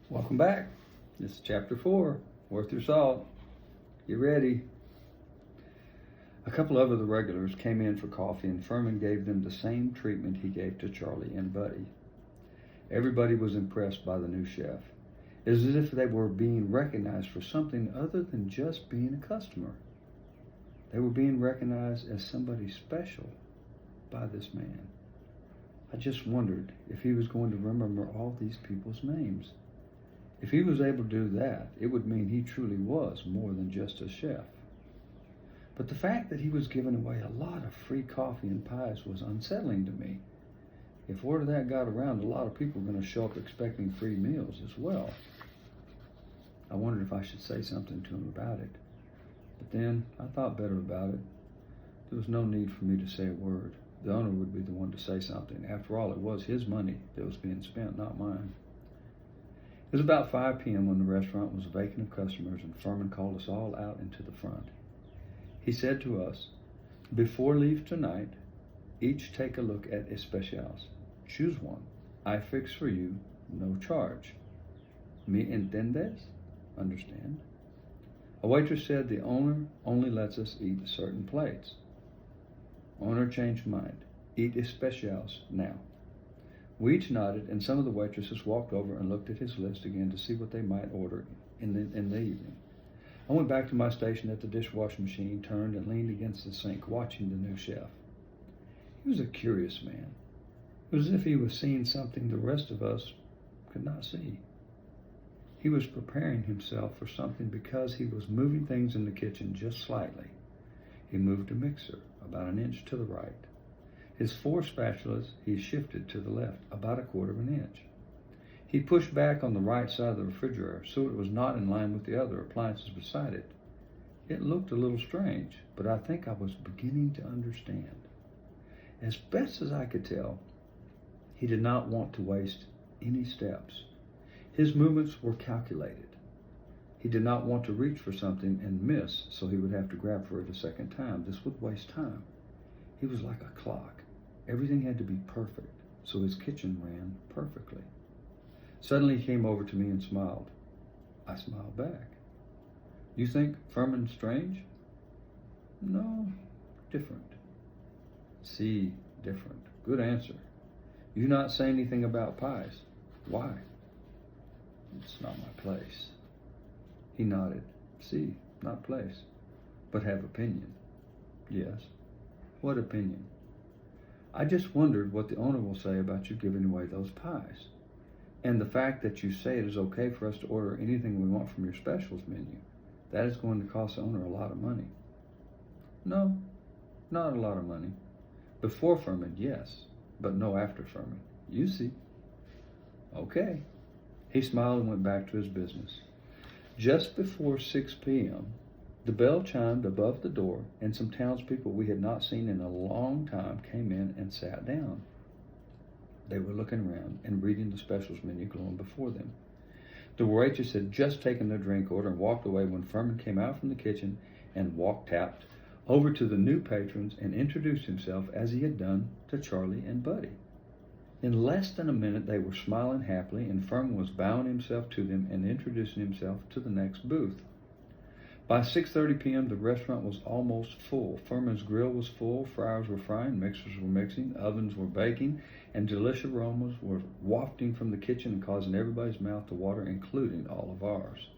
Welcome back. This is chapter 4, Worth Your Salt. Get ready. A couple of other regulars came in for coffee, and Furman gave them the same treatment he gave to Charlie and Buddy. Everybody was impressed by the new chef, as if they were being recognized for something other than just being a customer. They were being recognized as somebody special by this man. I just wondered if he was going to remember all these people's names. If he was able to do that, it would mean he truly was more than just a chef. But the fact that he was giving away a lot of free coffee and pies was unsettling to me. If word of that got around, a lot of people were going to show up expecting free meals as well. I wondered if I should say something to him about it. But then I thought better about it. There was no need for me to say a word. The owner would be the one to say something. After all, it was his money that was being spent, not mine. It was about 5 p.m. when the restaurant was vacant of customers, and Furman called us all out into the front. He said to us, "Before leave tonight, each take a look at especials. Choose one. I fix for you, no charge. ¿Me entiendes?" Understand? A waitress said the owner only lets us eat certain plates. Owner changed mind. Eat especials now. We each nodded, and some of the waitresses walked over and looked at his list again to see what they might order in the evening. I went back to my station at the dishwashing machine, turned and leaned against the sink, watching the new chef. He was a curious man. It was as if he was seeing something the rest of us could not see. He was preparing himself for something because he was moving things in the kitchen just slightly. He moved a mixer about an inch to the right. His 4 spatulas he shifted to the left about 1/4 of an inch. He pushed back on the right side of the refrigerator so it was not in line with the other appliances beside it. It looked a little strange, but I think I was beginning to understand. As best as I could tell, he did not want to waste any steps. His movements were calculated. He did not want to reach for something and miss, so he would have to grab for it a second time. This would waste time. He was like a clock. Everything had to be perfect, so his kitchen ran perfectly. Suddenly he came over to me and smiled. I smiled back. You think Furman strange? No, different. See, different. Good answer. You not say anything about pies. Why? It's not my place. He nodded. See, not place, but have opinion. Yes. What opinion? I just wondered what the owner will say about you giving away those pies. And the fact that you say it is okay for us to order anything we want from your specials menu. That is going to cost the owner a lot of money. No, not a lot of money. Before Furman, yes, but no after Furman. You see. Okay. He smiled and went back to his business. Just before 6 p.m., the bell chimed above the door, and some townspeople we had not seen in a long time came in and sat down. They were looking around and reading the specials menu glowing before them. The waitress had just taken their drink order and walked away when Furman came out from the kitchen and tapped over to the new patrons and introduced himself as he had done to Charlie and Buddy. In less than a minute, they were smiling happily, and Furman was bowing himself to them and introducing himself to the next booth. By 6:30 p.m., the restaurant was almost full. Furman's grill was full, fryers were frying, mixers were mixing, ovens were baking, and delicious aromas were wafting from the kitchen and causing everybody's mouth to water, including all of ours.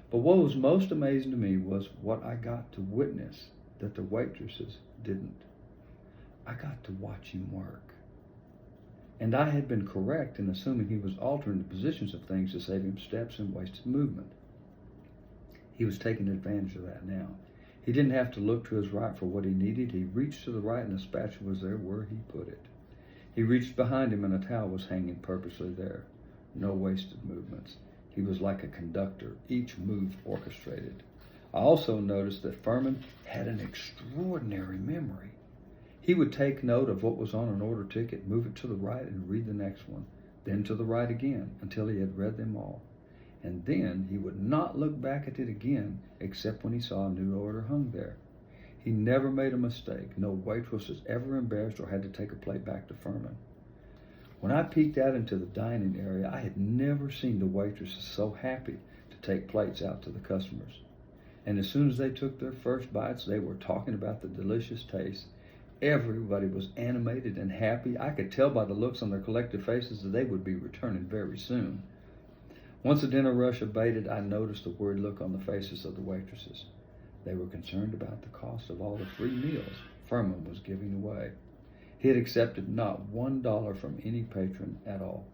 But what was most amazing to me was what I got to witness that the waitresses didn't. I got to watch him work. And I had been correct in assuming he was altering the positions of things to save him steps and wasted movement. He was taking advantage of that now. He didn't have to look to his right for what he needed. He reached to the right and the spatula was there where he put it. He reached behind him and a towel was hanging purposely there. No wasted movements. He was like a conductor, each move orchestrated. I also noticed that Furman had an extraordinary memory. He would take note of what was on an order ticket, move it to the right and read the next one, then to the right again until he had read them all. And then he would not look back at it again except when he saw a new order hung there. He never made a mistake. No waitress was ever embarrassed or had to take a plate back to Furman. When I peeked out into the dining area, I had never seen the waitresses so happy to take plates out to the customers. And as soon as they took their first bites, they were talking about the delicious taste. Everybody was animated and happy. I could tell by the looks on their collective faces that they would be returning very soon. Once the dinner rush abated, I noticed the worried look on the faces of the waitresses. They were concerned about the cost of all the free meals Furman was giving away. He had accepted not $1 from any patron at all.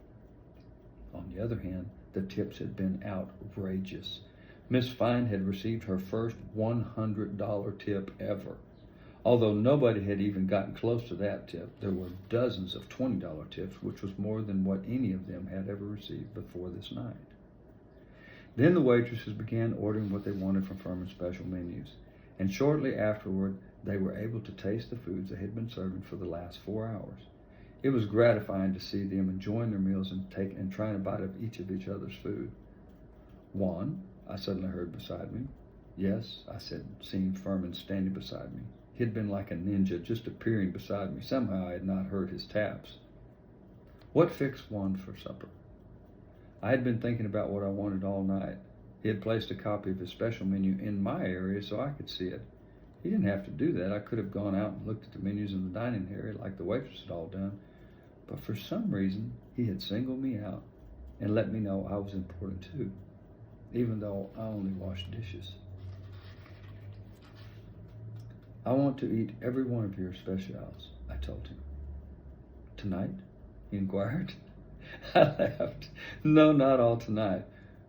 On the other hand, the tips had been outrageous. Miss Fine had received her first $100 tip ever. Although nobody had even gotten close to that tip, there were dozens of $20 tips, which was more than what any of them had ever received before this night. Then the waitresses began ordering what they wanted from Furman's special menus, and shortly afterward, they were able to taste the foods they had been serving for the last 4 hours. It was gratifying to see them enjoying their meals and trying a bite of each other's food. "Juan," I suddenly heard beside me. "Yes," I said, seeing Furman standing beside me. He had been like a ninja, just appearing beside me. Somehow I had not heard his taps. "What fixed Juan for supper?" I had been thinking about what I wanted all night. He had placed a copy of his special menu in my area so I could see it. He didn't have to do that. I could have gone out and looked at the menus in the dining area like the waitress had all done. But for some reason, he had singled me out and let me know I was important too, even though I only washed dishes. "I want to eat every one of your specials," I told him. "Tonight?" he inquired. I laughed. "No, not all tonight,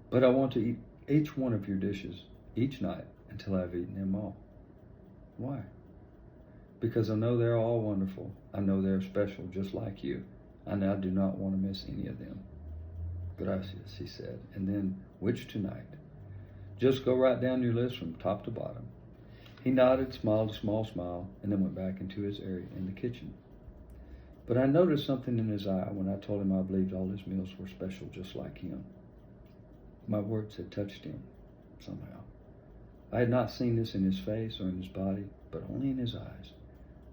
but I want to eat each one of your dishes each night until I've eaten them all." "Why?" "Because I know they're all wonderful. I know they're special, just like you, and I do not want to miss any of them." "Gracias," he said, and then, "Which tonight?" "Just go right down your list from top to bottom." He nodded, smiled a small smile, and then went back into his area in the kitchen. But I noticed something in his eye when I told him I believed all his meals were special just like him. My words had touched him, somehow. I had not seen this in his face or in his body, but only in his eyes.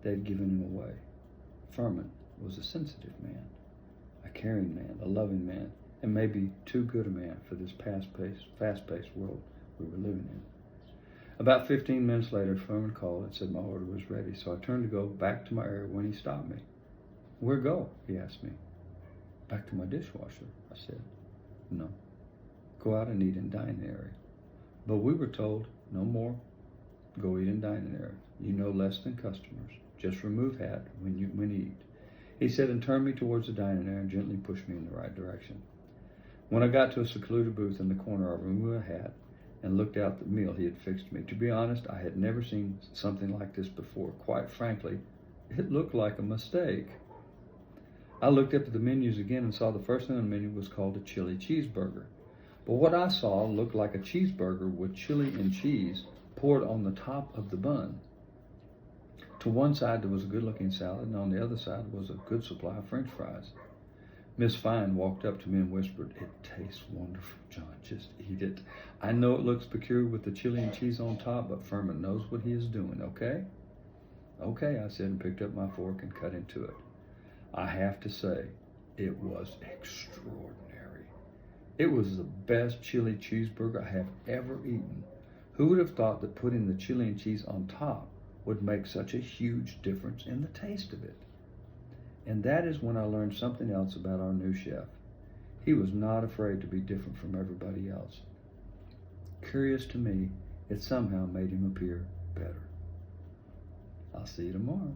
They had given him away. Furman was a sensitive man, a caring man, a loving man, and maybe too good a man for this fast-paced world we were living in. About 15 minutes later, Furman called and said my order was ready, so I turned to go back to my area when he stopped me. "Where go?" he asked me. "Back to my dishwasher," I said. "No. Go out and eat in dining area." But we were told, "No more. Go eat in dining area. You know less than customers. Just remove hat when you eat," he said, and turned me towards the dining area and gently pushed me in the right direction. When I got to a secluded booth in the corner, I removed a hat and looked out the meal he had fixed me. To be honest, I had never seen something like this before. Quite frankly, it looked like a mistake. I looked up at the menus again and saw the first thing on the menu was called a chili cheeseburger. But what I saw looked like a cheeseburger with chili and cheese poured on the top of the bun. To one side there was a good-looking salad, and on the other side was a good supply of French fries. Miss Fine walked up to me and whispered, "It tastes wonderful, John. Just eat it. I know it looks peculiar with the chili and cheese on top, but Furman knows what he is doing, okay?" "Okay," I said, and picked up my fork and cut into it. I have to say, it was extraordinary. It was the best chili cheeseburger I have ever eaten. Who would have thought that putting the chili and cheese on top would make such a huge difference in the taste of it? And that is when I learned something else about our new chef. He was not afraid to be different from everybody else. Curious to me, it somehow made him appear better. I'll see you tomorrow.